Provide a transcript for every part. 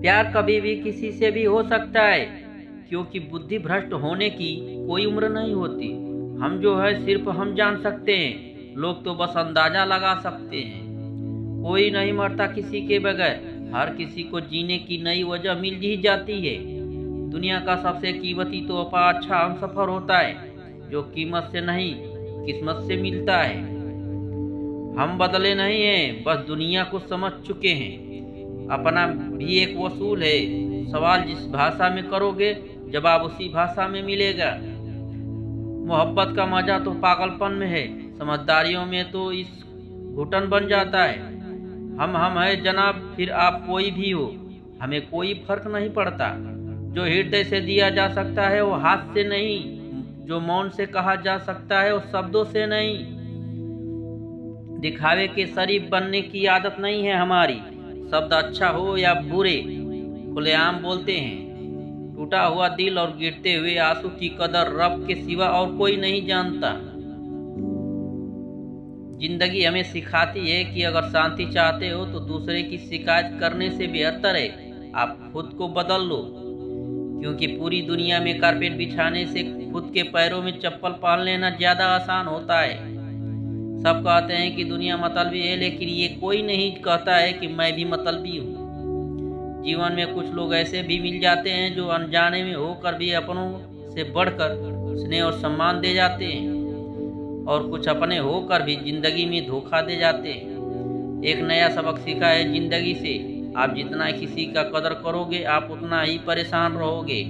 प्यार कभी भी किसी से भी हो सकता है, क्योंकि बुद्धि भ्रष्ट होने की कोई उम्र नहीं होती। हम जो है सिर्फ हम जान सकते हैं, लोग तो बस अंदाजा लगा सकते हैं। कोई नहीं मरता किसी के बगैर, हर किसी को जीने की नई वजह मिल ही जाती है। दुनिया का सबसे कीमती तोहफा अच्छा हमसफर होता है, जो कीमत से नहीं किस्मत से मिलता है। हम बदले नहीं हैं, बस दुनिया को समझ चुके हैं। अपना भी एक वसूल है, सवाल जिस भाषा में करोगे जवाब उसी भाषा में मिलेगा। मोहब्बत का मजा तो पागलपन में है, समझदारियों में तो इस घुटन बन जाता है। हम है जनाब, फिर आप कोई भी हो, हमें कोई फर्क नहीं पड़ता। जो हृदय से दिया जा सकता है वो हाथ से नहीं, जो मौन से कहा जा सकता है वो शब्दों से नहीं। दिखावे के शरीफ बनने की आदत नहीं है हमारी। शब्द अच्छा हो या बुरे खुलेआम बोलते हैं। टूटा हुआ दिल और गिरते हुए आंसू की कदर रब के सिवा और कोई नहीं जानता। जिंदगी हमें सिखाती है कि अगर शांति चाहते हो तो दूसरे की शिकायत करने से बेहतर है आप खुद को बदल लो, क्योंकि पूरी दुनिया में कारपेट बिछाने से खुद के पैरों में चप्पल पहन लेना ज्यादा आसान होता है। सब कहते हैं कि दुनिया मतलबी है, लेकिन ये कोई नहीं कहता है कि मैं भी मतलबी हूँ। जीवन में कुछ लोग ऐसे भी मिल जाते हैं जो अनजाने में होकर भी अपनों से बढ़कर स्नेह और सम्मान दे जाते हैं, और कुछ अपने होकर भी जिंदगी में धोखा दे जाते हैं। एक नया सबक सीखा है जिंदगी से, आप जितना किसी का कदर करोगे आप उतना ही परेशान रहोगे।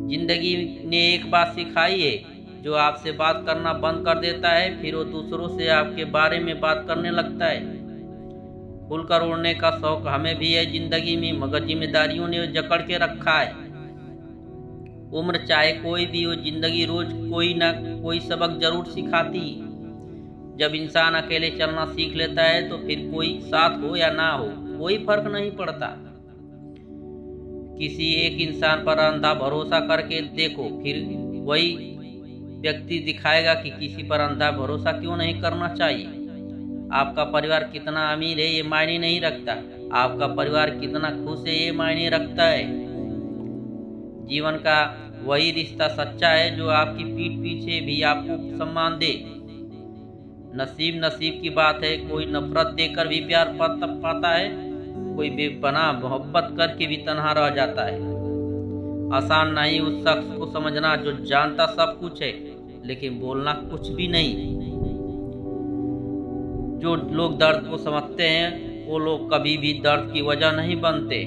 जिंदगी ने एक बात सिखाई है, जो आपसे बात करना बंद कर देता है फिर वो दूसरों से आपके बारे में बात करने लगता है। खुलकर उड़ने का शौक हमें भी है जिंदगी में, मगर जिम्मेदारियों ने जकड़ के रखा है। उम्र चाहे कोई भी हो, जिंदगी रोज कोई ना कोई सबक जरूर सिखाती। जब इंसान अकेले चलना सीख लेता है तो फिर कोई साथ हो या ना हो कोई फर्क नहीं पड़ता। किसी एक इंसान पर अंधा भरोसा करके देखो, फिर वही व्यक्ति दिखाएगा कि किसी पर अंधा भरोसा क्यों नहीं करना चाहिए। आपका परिवार कितना अमीर है ये मायने नहीं रखता, आपका परिवार कितना खुश है ये मायने रखता है। जीवन का वही रिश्ता सच्चा है जो आपकी पीठ पीछे भी आपको सम्मान दे। नसीब की बात है, कोई नफरत देकर भी प्यार पाता है, कोई बेपनाह मोहब्बत करके भी तन्हा रह जाता है। आसान नहीं उस शख्स को समझना जो जानता सब कुछ है लेकिन बोलना कुछ भी नहीं। जो लोग दर्द को समझते हैं वो लोग कभी भी दर्द की वजह नहीं बनते।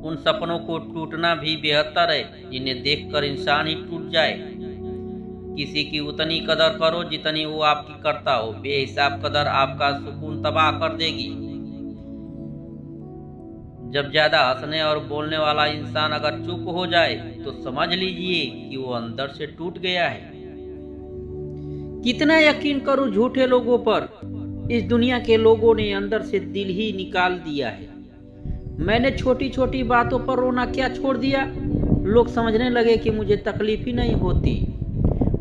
उन सपनों को टूटना भी बेहतर है जिन्हें देखकर इंसान ही टूट जाए। किसी की उतनी कदर करो जितनी वो आपकी करता हो, बेहिसाब कदर आपका सुकून तबाह कर देगी। जब ज्यादा हंसने और बोलने वाला इंसान अगर चुप हो जाए तो समझ लीजिए कि वो अंदर से टूट गया है। कितना यकीन करूं झूठे लोगों पर, इस दुनिया के लोगों ने अंदर से दिल ही निकाल दिया है। मैंने छोटी छोटी बातों पर रोना क्या छोड़ दिया, लोग समझने लगे कि मुझे तकलीफ ही नहीं होती।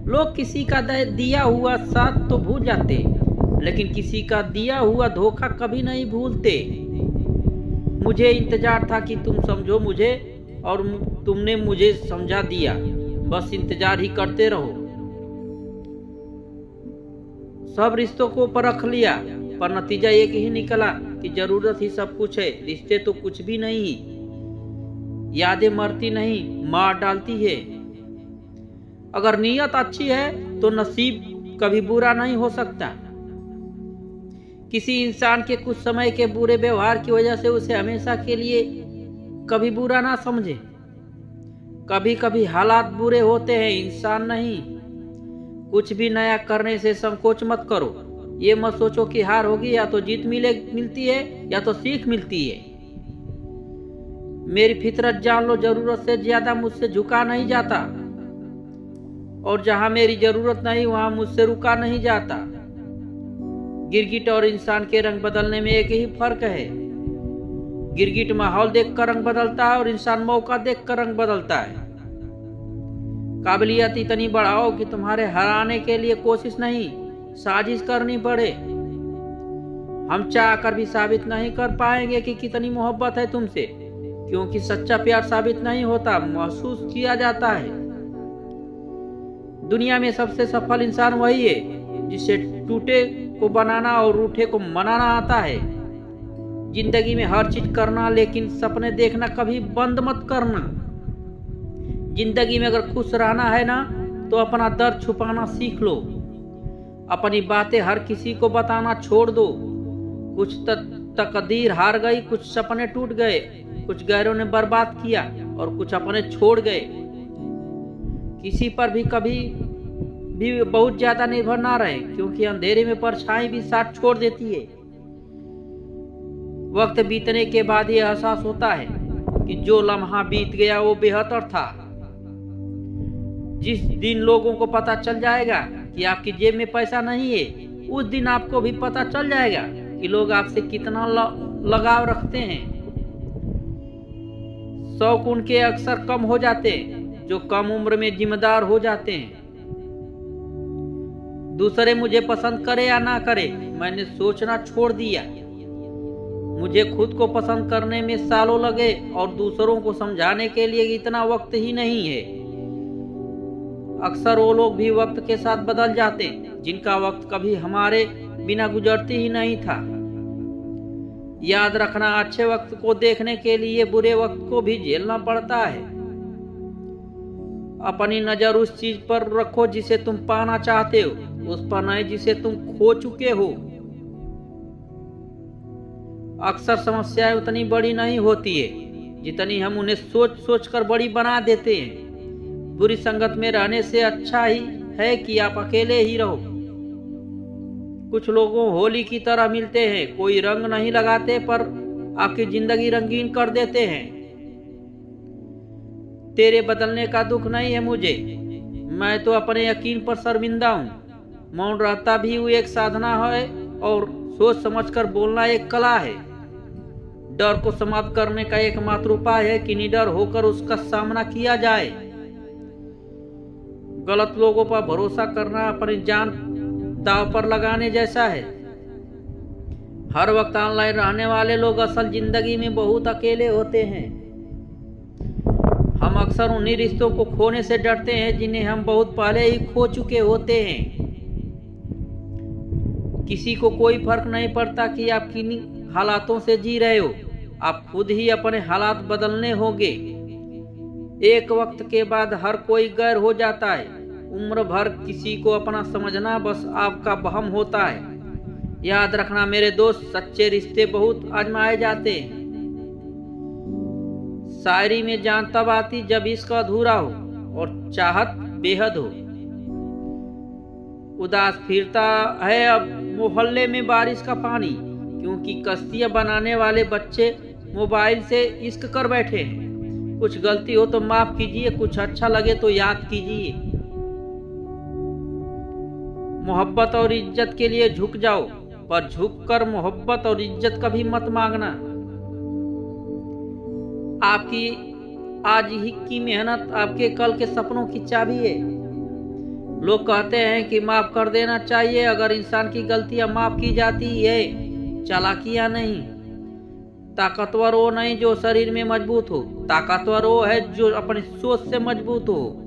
लोग किसी का दिया हुआ साथ तो भूल जाते, लेकिन किसी का दिया हुआ धोखा कभी नहीं भूलते। मुझे इंतजार था कि तुम समझो मुझे, और तुमने मुझे समझा दिया। बस इंतजार ही करते रहो। सब रिश्तों को परख लिया, पर नतीजा एक ही निकला कि जरूरत ही सब कुछ है, रिश्ते तो कुछ भी नहीं। यादें मरती नहीं, मार डालती है। अगर नीयत अच्छी है तो नसीब कभी बुरा नहीं हो सकता। किसी इंसान के कुछ समय के बुरे व्यवहार की वजह से उसे हमेशा के लिए कभी बुरा ना समझे। कभी कभी हालात बुरे होते हैं, इंसान नहीं। कुछ भी नया करने से संकोच मत करो। ये मत सोचो कि हार होगी, या तो जीत मिलती है या तो सीख मिलती है। मेरी फितरत जान लो, जरूरत से ज्यादा मुझसे झुका नहीं जाता, और जहां मेरी जरूरत नहीं वहां मुझसे रुका नहीं जाता। गिरगिट और इंसान के रंग बदलने में एक ही फर्क है। गिरगिट माहौल देखकर रंग बदलता है और इंसान मौका देखकर रंग बदलता है। काबिलियत इतनी बढ़ाओ कि तुम्हारे हराने के लिए कोशिश नहीं साजिश करनी पड़े। हम चाह कर भी साबित नहीं कर पाएंगे कि कितनी मोहब्बत है तुमसे, क्योंकि सच्चा प्यार साबित नहीं होता, महसूस किया जाता है। दुनिया में सबसे सफल इंसान वही है जिसे टूटे को बनाना और रूठे को मनाना आता है। जिंदगी में हर चीज करना, लेकिन सपने देखना कभी बंद मत करना। जिंदगी में अगर खुश रहना है ना, तो अपना दर्द छुपाना सीख लो। अपनी बातें हर किसी को बताना छोड़ दो। कुछ तकदीर हार गई, कुछ सपने टूट गए, कुछ गैरों ने बर्बाद किया और कुछ अपने छोड़ गए। किसी पर भी कभी भी बहुत ज्यादा निर्भर ना रहे, क्योंकि अंधेरे में परछाई भी साथ छोड़ देती है। वक्त बीतने के बाद यह एहसास होता है कि जो लम्हा बीत गया वो बेहतर था। जिस दिन लोगों को पता चल जाएगा कि आपकी जेब में पैसा नहीं है, उस दिन आपको भी पता चल जाएगा कि लोग आपसे कितना लगाव रखते हैं। शौक उनके अक्सर कम हो जाते हैं जो कम उम्र में जिम्मेदार हो जाते हैं। दूसरे मुझे पसंद करे या ना करे, मैंने सोचना छोड़ दिया। मुझे खुद को पसंद करने में सालों लगे और दूसरों को समझाने के लिए इतना वक्त ही नहीं है। अक्सर वो लोग भी वक्त के साथ बदल जाते जिनका वक्त कभी हमारे बिना गुजरती ही नहीं था। याद रखना, अच्छे वक्त को देखने के लिए बुरे वक्त को भी झेलना पड़ता है। अपनी नजर उस चीज पर रखो जिसे तुम पाना चाहते हो, उस पर नहीं जिसे तुम खो चुके हो। अक्सर समस्याएं उतनी बड़ी नहीं होती है जितनी हम उन्हें सोच सोच कर बड़ी बना देते हैं। बुरी संगत में रहने से अच्छा ही है कि आप अकेले ही रहो। कुछ लोगों होली की तरह मिलते हैं, कोई रंग नहीं लगाते पर आपकी जिंदगी रंगीन कर देते हैं। तेरे बदलने का दुख नहीं है मुझे, मैं तो अपने यकीन पर शर्मिंदा हूँ। मौन रहता भी एक साधना है और सोच समझकर बोलना एक कला है। डर को समाप्त करने का एकमात्र उपाय है कि निडर होकर उसका सामना किया जाए। गलत लोगों पर भरोसा करना अपनी जान दांव पर लगाने जैसा है। हर वक्त ऑनलाइन रहने वाले लोग असल जिंदगी में बहुत अकेले होते हैं। हम अक्सर उन्हीं रिश्तों को खोने से डरते हैं जिन्हें हम बहुत पहले ही खो चुके होते हैं। किसी को कोई फर्क नहीं पड़ता कि आप किन हालातों से जी रहे हो, आप खुद ही अपने हालात बदलने होंगे। एक वक्त के बाद हर कोई गैर हो जाता है। उम्र भर किसी को अपना समझना बस आपका वहम होता है। याद रखना मेरे दोस्त, सच्चे रिश्ते बहुत आजमाए जाते हैं। शायरी में जान तब आती जब इश्क अधूरा हो और चाहत बेहद हो। उदास फिरता है अब मोहल्ले में बारिश का पानी, क्योंकि कश्तियां बनाने वाले बच्चे मोबाइल से इश्क कर बैठे हैं। कुछ गलती हो तो माफ कीजिए, कुछ अच्छा लगे तो याद कीजिए। मोहब्बत और इज्जत के लिए झुक जाओ, पर झुककर मोहब्बत और इज्जत कभी मत मांगना। आपकी आज ही की मेहनत आपके कल के सपनों की चाबी है। लोग कहते हैं कि माफ कर देना चाहिए। अगर इंसान की गलतियां माफ की जाती है, चालाकियां नहीं। ताकतवर वो नहीं जो शरीर में मजबूत हो, ताकतवर वो है जो अपनी सोच से मजबूत हो।